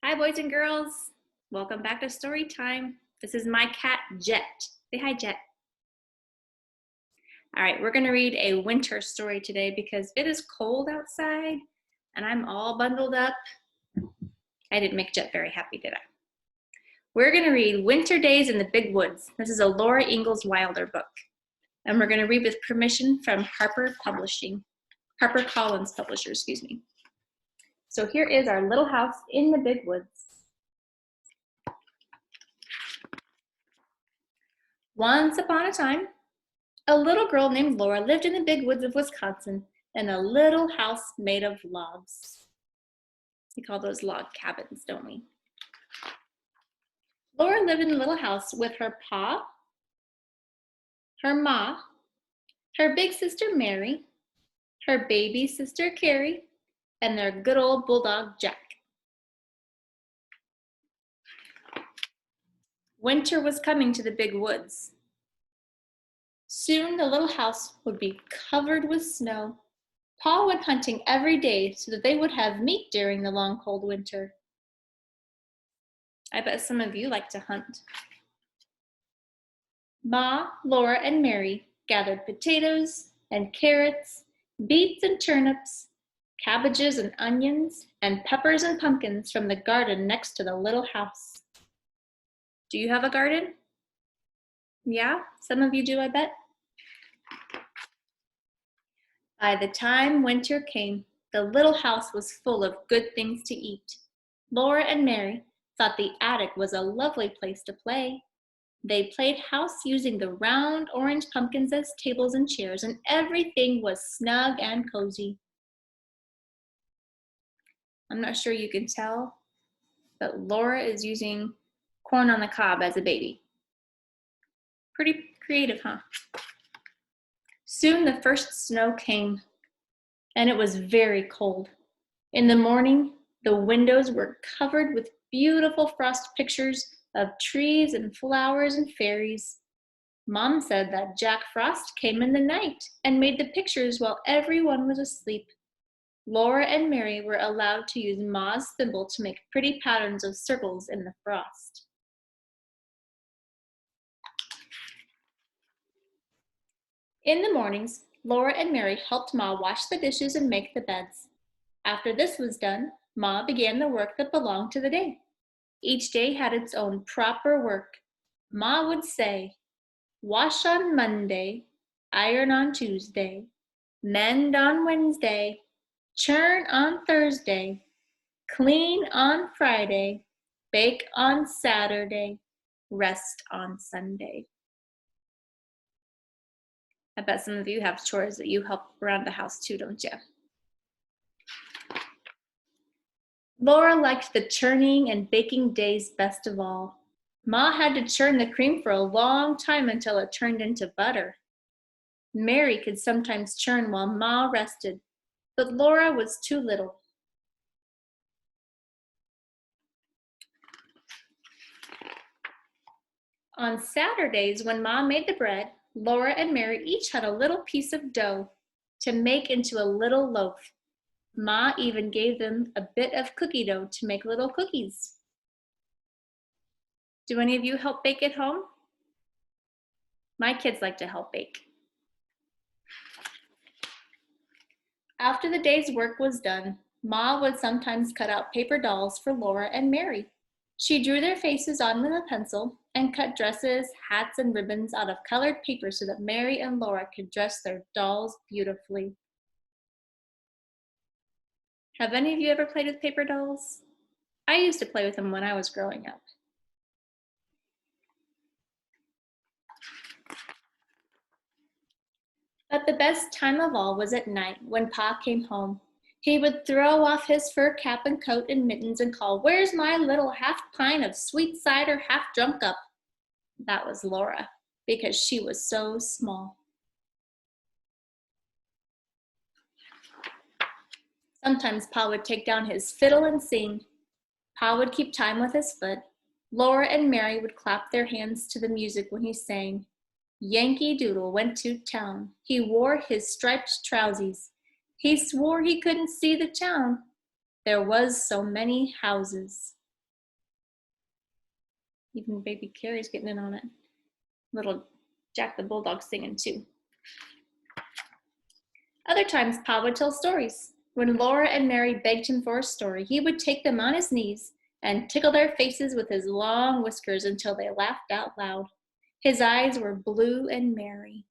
Hi, boys and girls. Welcome back to story time. This is my cat, Jet. Say hi, Jet. All right, we're going to read a winter story today because it is cold outside and I'm all bundled up. I didn't make Jet very happy, did I? We're going to read Winter Days in the Big Woods. This is a Laura Ingalls Wilder book. And we're going to read with permission from Harper Collins Publishers, excuse me. So here is our little house in the big woods. Once upon a time, a little girl named Laura lived in the big woods of Wisconsin in a little house made of logs. We call those log cabins, don't we? Laura lived in the little house with her pa, her ma, her big sister Mary, her baby sister Carrie, and their good old bulldog Jack. Winter was coming to the big woods. Soon the little house would be covered with snow. Pa went hunting every day so that they would have meat during the long cold winter. I bet some of you like to hunt. Ma, Laura, and Mary gathered potatoes and carrots, beets and turnips, cabbages and onions, and peppers and pumpkins from the garden next to the little house. Do you have a garden? Yeah, some of you do, I bet. By the time winter came, the little house was full of good things to eat. Laura and Mary thought the attic was a lovely place to play. They played house using the round orange pumpkins as tables and chairs, and everything was snug and cozy. I'm not sure you can tell, but Laura is using corn on the cob as a baby. Pretty creative, huh? Soon the first snow came, and it was very cold. In the morning, the windows were covered with beautiful frost pictures of trees and flowers and fairies. Mom said that Jack Frost came in the night and made the pictures while everyone was asleep. Laura and Mary were allowed to use Ma's thimble to make pretty patterns of circles in the frost. In the mornings, Laura and Mary helped Ma wash the dishes and make the beds. After this was done, Ma began the work that belonged to the day. Each day had its own proper work. Ma would say, wash on Monday, iron on Tuesday, mend on Wednesday, churn on Thursday, clean on Friday, bake on Saturday, rest on Sunday. I bet some of you have chores that you help around the house too, don't you? Laura liked the churning and baking days best of all. Ma had to churn the cream for a long time until it turned into butter. Mary could sometimes churn while Ma rested, but Laura was too little. On Saturdays, when Ma made the bread, Laura and Mary each had a little piece of dough to make into a little loaf. Ma even gave them a bit of cookie dough to make little cookies. Do any of you help bake at home? My kids like to help bake. After the day's work was done, Ma would sometimes cut out paper dolls for Laura and Mary. She drew their faces on with a pencil and cut dresses, hats, and ribbons out of colored paper so that Mary and Laura could dress their dolls beautifully. Have any of you ever played with paper dolls? I used to play with them when I was growing up. But the best time of all was at night when Pa came home. He would throw off his fur cap and coat and mittens and call, "Where's my little half pint of sweet cider half drunk up?" That was Laura, because she was so small. Sometimes Pa would take down his fiddle and sing. Pa would keep time with his foot. Laura and Mary would clap their hands to the music when he sang. Yankee Doodle went to town. He wore his striped trousies. He swore he couldn't see the town. There was so many houses. Even baby Carrie's getting in on it. Little Jack the Bulldog singing too. Other times, Pa would tell stories. When Laura and Mary begged him for a story, he would take them on his knees and tickle their faces with his long whiskers until they laughed out loud. His eyes were blue and merry.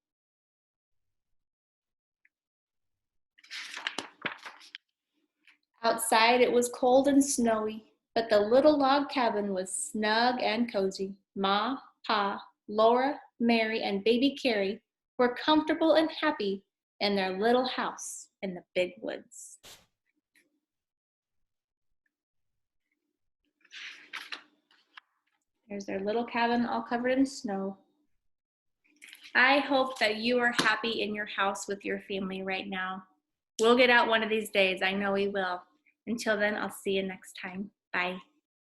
Outside it was cold and snowy, but the little log cabin was snug and cozy. Ma, Pa, Laura, Mary, and baby Carrie were comfortable and happy in their little house in the big woods. There's their little cabin all covered in snow. I hope that you are happy in your house with your family right now. We'll get out one of these days. I know we will. Until then, I'll see you next time. Bye.